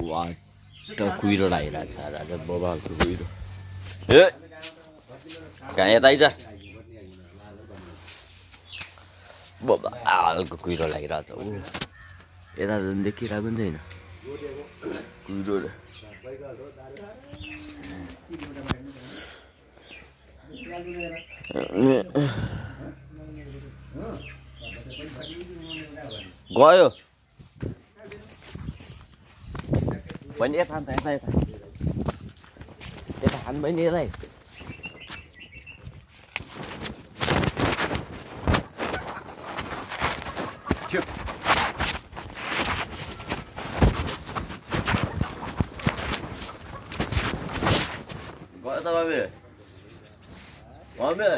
what कुहिरो लागिरहेको छ राजा बबालको कुहिरो ए कहाँ यता आइज बबालको कुहिरो लागिरहेको छ ऊ यता झन् देखिरहेको पनि छैन कुहिरो गयो बहिनी यता हान्छ यता यता यता हान बहिनी यसलाई गयो त मम्मी मम्मी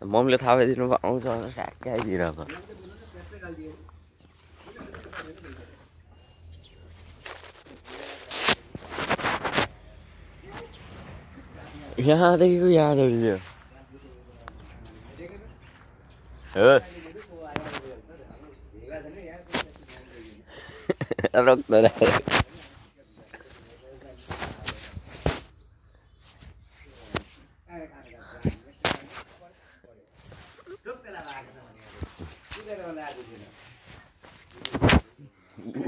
मम्मीले थाहा पाइदिनु आउँछ ठ्याक्कै आइदिरहेको यहाँदेखिको यहाँ दौडिदियो रोक्दैन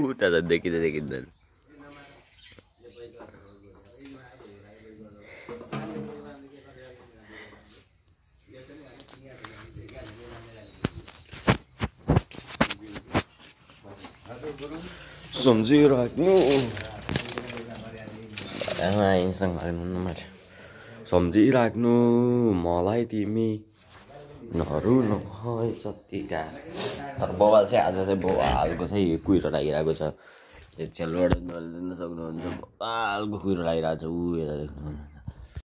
उता त देखिँदै देखिँदैन सम्झिराख्नु सम्झिराख्नु मलाई तिमी नरु नभए जतिका तर बवाल चाहिँ आज चाहिँ बवालको चाहिँ कुहिरो लागिरहेको छ सेलबाट नलिदिन सक्नुहुन्छ बवालको कुहिरो लागिरहेको छ ऊ यता देख्नु